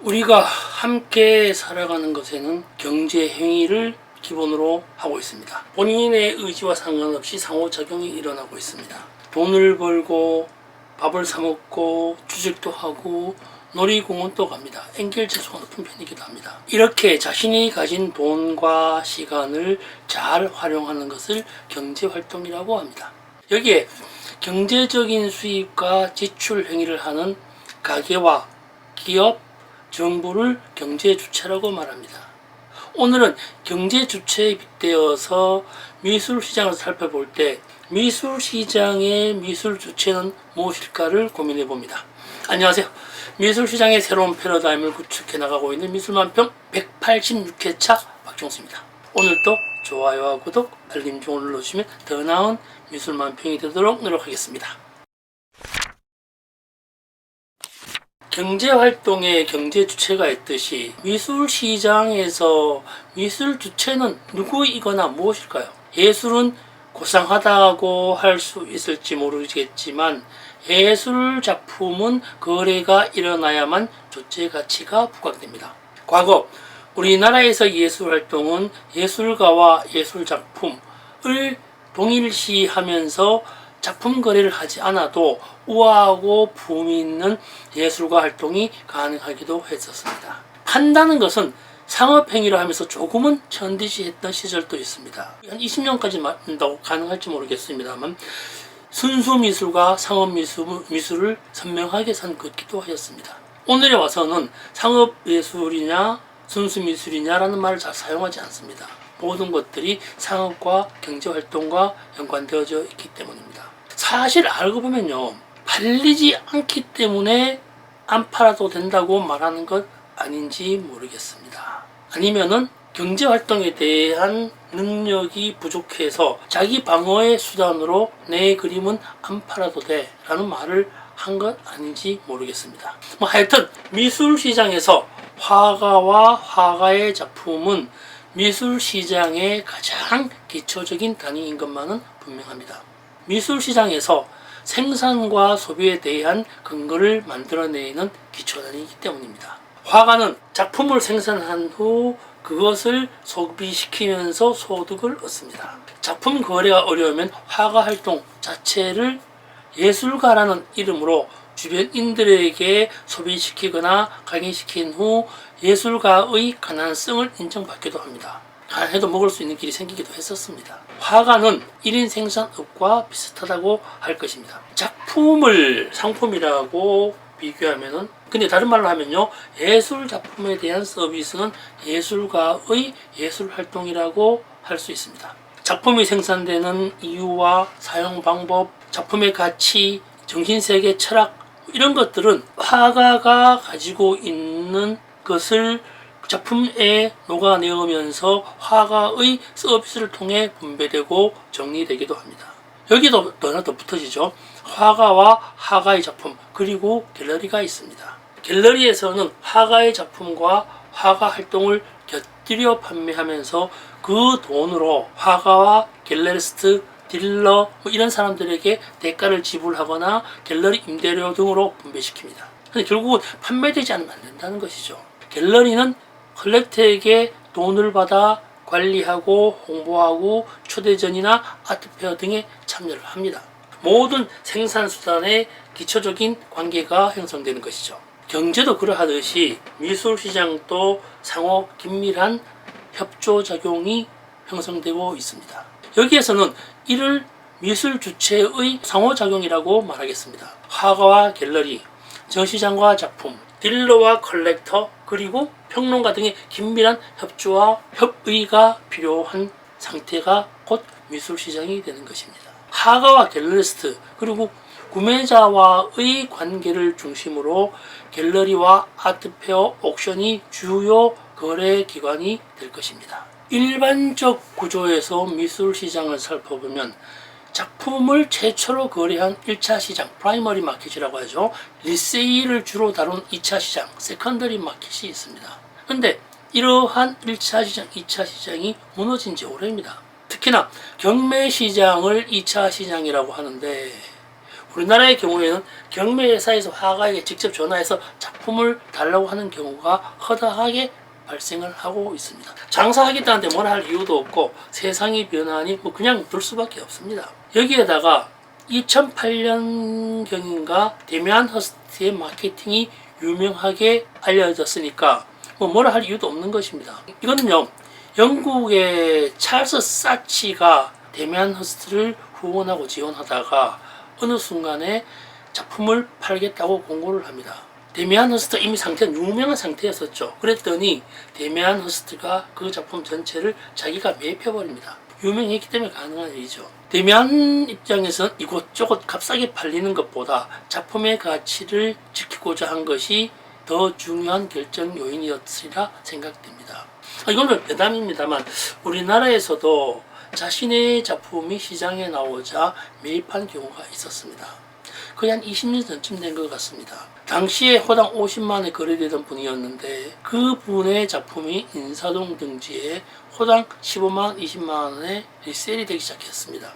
우리가 함께 살아가는 것에는 경제 행위를 기본으로 하고 있습니다. 본인의 의지와 상관없이 상호작용이 일어나고 있습니다. 돈을 벌고 밥을 사 먹고 주식도 하고 놀이공원도 갑니다. 엔겔지수가 높은 편이기도 합니다. 이렇게 자신이 가진 돈과 시간을 잘 활용하는 것을 경제활동이라고 합니다. 여기에 경제적인 수입과 지출 행위를 하는 가게와 기업, 정부를 경제주체라고 말합니다. 오늘은 경제주체에 빗대어서 미술시장을 살펴볼 때 미술시장의 미술주체는 무엇일까를 고민해 봅니다. 안녕하세요. 미술시장의 새로운 패러다임을 구축해 나가고 있는 미술만평 186회차 박종수입니다. 오늘도 좋아요와 구독, 알림종을 눌러주시면 더 나은 미술만평이 되도록 노력하겠습니다. 경제활동에 경제주체가 있듯이 미술시장에서 미술주체는 누구이거나 무엇일까요? 예술은 고상하다고 할 수 있을지 모르겠지만 예술작품은 거래가 일어나야만 주체 가치가 부각됩니다. 과거 우리나라에서 예술활동은 예술가와 예술작품을 동일시하면서 작품 거래를 하지 않아도 우아하고 품 있는 예술가 활동이 가능하기도 했었습니다. 판다는 것은 상업행위를 하면서 조금은 천디시했던 시절도 있습니다. 한 20년까지 가능할지 모르겠습니다만 순수미술과 상업미술을 선명하게 선긋기도 하였습니다. 오늘에 와서는 상업예술이냐 순수미술이냐라는 말을 잘 사용하지 않습니다. 모든 것들이 상업과 경제활동과 연관되어져 있기 때문입니다. 사실 알고 보면요, 팔리지 않기 때문에 안 팔아도 된다고 말하는 것 아닌지 모르겠습니다. 아니면은 경제활동에 대한 능력이 부족해서 자기 방어의 수단으로 내 그림은 안 팔아도 돼 라는 말을 한 것 아닌지 모르겠습니다. 하여튼 미술시장에서 화가와 화가의 작품은 미술시장의 가장 기초적인 단위인 것만은 분명합니다. 미술시장에서 생산과 소비에 대한 근거를 만들어내는 기초단위이기 때문입니다. 화가는 작품을 생산한 후 그것을 소비시키면서 소득을 얻습니다. 작품 거래가 어려우면 화가 활동 자체를 예술가라는 이름으로 주변인들에게 소비시키거나 각인시킨 후 예술가의 가난성을 인정받기도 합니다. 가난해도 먹을 수 있는 길이 생기기도 했었습니다. 화가는 1인 생산업과 비슷하다고 할 것입니다. 작품을 상품이라고 비교하면은, 근데 다른 말로 하면요, 예술 작품에 대한 서비스는 예술가의 예술 활동이라고 할 수 있습니다. 작품이 생산되는 이유와 사용 방법, 작품의 가치, 정신세계, 철학, 이런 것들은 화가가 가지고 있는 것을 작품에 녹아내으면서 화가의 서비스를 통해 분배되고 정리되기도 합니다. 여기도 하나 더 붙어지죠. 화가와 화가의 작품, 그리고 갤러리가 있습니다. 갤러리에서는 화가의 작품과 화가 활동을 곁들여 판매하면서 그 돈으로 화가와 갤러리스트, 딜러 이런 사람들에게 대가를 지불하거나 갤러리 임대료 등으로 분배시킵니다. 근데 결국은 판매되지 않으면 안 된다는 것이죠. 갤러리는 컬렉터에게 돈을 받아 관리하고 홍보하고 초대전이나 아트페어 등에 참여를 합니다. 모든 생산수단의 기초적인 관계가 형성되는 것이죠. 경제도 그러하듯이 미술시장도 상호 긴밀한 협조작용이 형성되고 있습니다. 여기에서는 이를 미술 주체의 상호작용이라고 말하겠습니다. 화가와 갤러리, 전시장과 작품, 딜러와 컬렉터, 그리고 평론가 등의 긴밀한 협조와 협의가 필요한 상태가 곧 미술시장이 되는 것입니다. 화가와 갤러리스트, 그리고 구매자와의 관계를 중심으로 갤러리와 아트페어, 옥션이 주요 거래 기관이 될 것입니다. 일반적 구조에서 미술시장을 살펴보면 작품을 최초로 거래한 1차 시장, 프라이머리 마켓이라고 하죠. 리세일을 주로 다룬 2차 시장, 세컨더리 마켓이 있습니다. 그런데 이러한 1차 시장, 2차 시장이 무너진 지 오래입니다. 특히나 경매 시장을 2차 시장이라고 하는데 우리나라의 경우에는 경매회사에서 화가에게 직접 전화해서 작품을 달라고 하는 경우가 허다하게 발생을 하고 있습니다. 장사하겠다는데 뭐라 할 이유도 없고 세상이 변하니 뭐 그냥 둘 수밖에 없습니다. 여기에다가 2008년경인가 데미안 허스트의 마케팅이 유명하게 알려졌으니까 뭐라 할 이유도 없는 것입니다. 이거는요, 영국의 찰스 사치가 데미안 허스트를 후원하고 지원하다가 어느 순간에 작품을 팔겠다고 공고를 합니다. 데미안 허스트 이미 상태는 유명한 상태였었죠. 그랬더니 데미안 허스트가 그 작품 전체를 자기가 매입해버립니다. 유명했기 때문에 가능한 일이죠. 데미안 입장에서는 이곳저곳 값싸게 팔리는 것보다 작품의 가치를 지키고자 한 것이 더 중요한 결정 요인이었으리라 생각됩니다. 이거는 배담입니다만 우리나라에서도 자신의 작품이 시장에 나오자 매입한 경우가 있었습니다. 거의 한 20년 전쯤 된 것 같습니다. 당시에 호당 50만원에 거래되던 분이었는데 그 분의 작품이 인사동 등지에 호당 15만원, 20만원에 리셀이 되기 시작했습니다.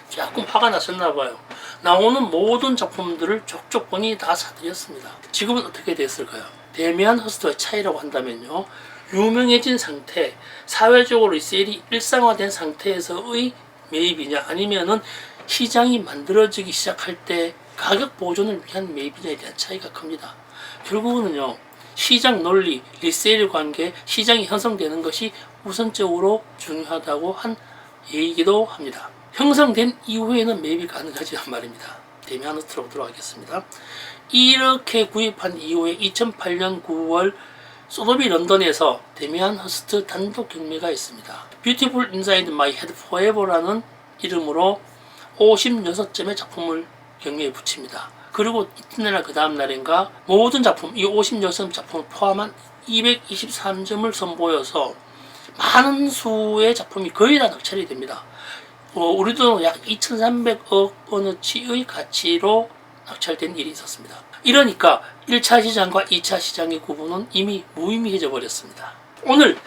조금 화가 나셨나봐요. 나오는 모든 작품들을 족족본이 다 사들였습니다. 지금은 어떻게 됐을까요? 데미안 허스트의 차이라고 한다면요, 유명해진 상태, 사회적으로 리셀이 일상화된 상태에서의 매입이냐, 아니면은 시장이 만들어지기 시작할 때 가격 보존을 위한 매입이냐에 대한 차이가 큽니다. 결국은요, 시장 논리, 리세일 관계, 시장이 형성되는 것이 우선적으로 중요하다고 한 얘기도 합니다. 형성된 이후에는 매입이 가능하지만 말입니다. 데미안 허스트로 돌아가겠습니다. 이렇게 구입한 이후에 2008년 9월 소더비 런던에서 데미안 허스트 단독 경매가 있습니다. Beautiful Inside My Head Forever라는 이름으로 56점의 작품을 경매에 붙입니다. 그리고 이튿날 그 다음 날인가 모든 작품, 이 56점 작품을 포함한 223점을 선보여서 많은 수의 작품이 거의 다 낙찰이 됩니다. 우리도 약 2,300억 원어치의 가치로 낙찰된 일이 있었습니다. 이러니까 1차 시장과 2차 시장의 구분은 이미 무의미해져 버렸습니다. 오늘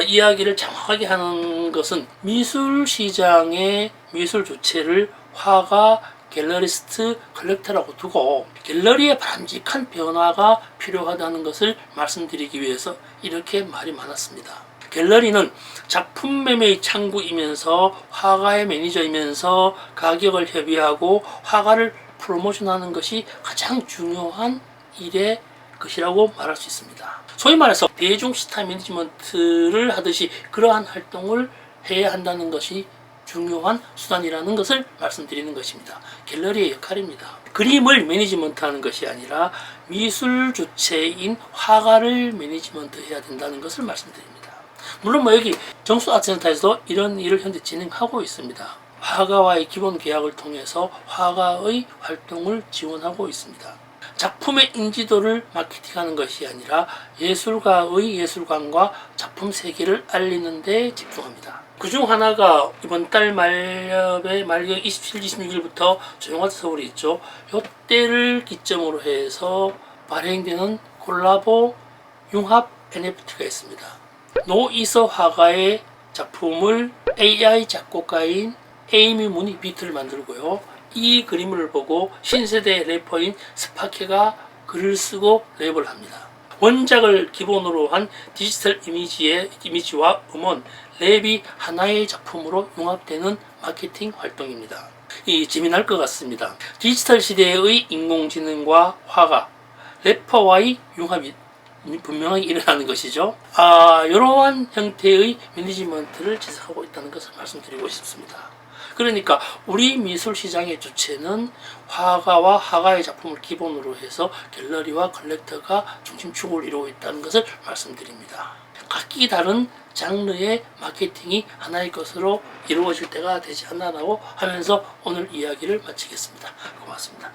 이야기를 정확하게 하는 것은 미술 시장의 미술 주체를 화가, 갤러리스트, 컬렉터라고 두고 갤러리의 바람직한 변화가 필요하다는 것을 말씀드리기 위해서 이렇게 말이 많았습니다. 갤러리는 작품 매매의 창구이면서 화가의 매니저이면서 가격을 협의하고 화가를 프로모션하는 것이 가장 중요한 일의 것이라고 말할 수 있습니다. 소위 말해서 대중 스타 매니지먼트를 하듯이 그러한 활동을 해야 한다는 것이 중요한 수단이라는 것을 말씀드리는 것입니다. 갤러리의 역할입니다. 그림을 매니지먼트하는 것이 아니라 미술 주체인 화가를 매니지먼트 해야 된다는 것을 말씀드립니다. 물론 여기 정수아트센터에서도 이런 일을 현재 진행하고 있습니다. 화가와의 기본 계약을 통해서 화가의 활동을 지원하고 있습니다. 작품의 인지도를 마케팅하는 것이 아니라 예술가의 예술관과 작품 세계를 알리는 데 집중합니다. 그중 하나가 이번 달 말경 27, 26일부터 조용하트 서울이 있죠. 이때를 기점으로 해서 발행되는 콜라보 융합 NFT가 있습니다. 노이서 화가의 작품을 AI 작곡가인 에이미 문이 비트를 만들고요. 이 그림을 보고 신세대 래퍼인 스파케가 글을 쓰고 랩을 합니다. 원작을 기본으로 한 디지털 이미지와 음원, 랩이 하나의 작품으로 융합되는 마케팅 활동입니다. 재미날 것 같습니다. 디지털 시대의 인공지능과 화가, 래퍼와의 융합이 분명하게 일어나는 것이죠. 이러한 형태의 매니지먼트를 지속하고 있다는 것을 말씀드리고 싶습니다. 그러니까 우리 미술 시장의 주체는 화가와 화가의 작품을 기본으로 해서 갤러리와 컬렉터가 중심축을 이루고 있다는 것을 말씀드립니다. 각기 다른 장르의 마케팅이 하나의 것으로 이루어질 때가 되지 않나라고 하면서 오늘 이야기를 마치겠습니다. 고맙습니다.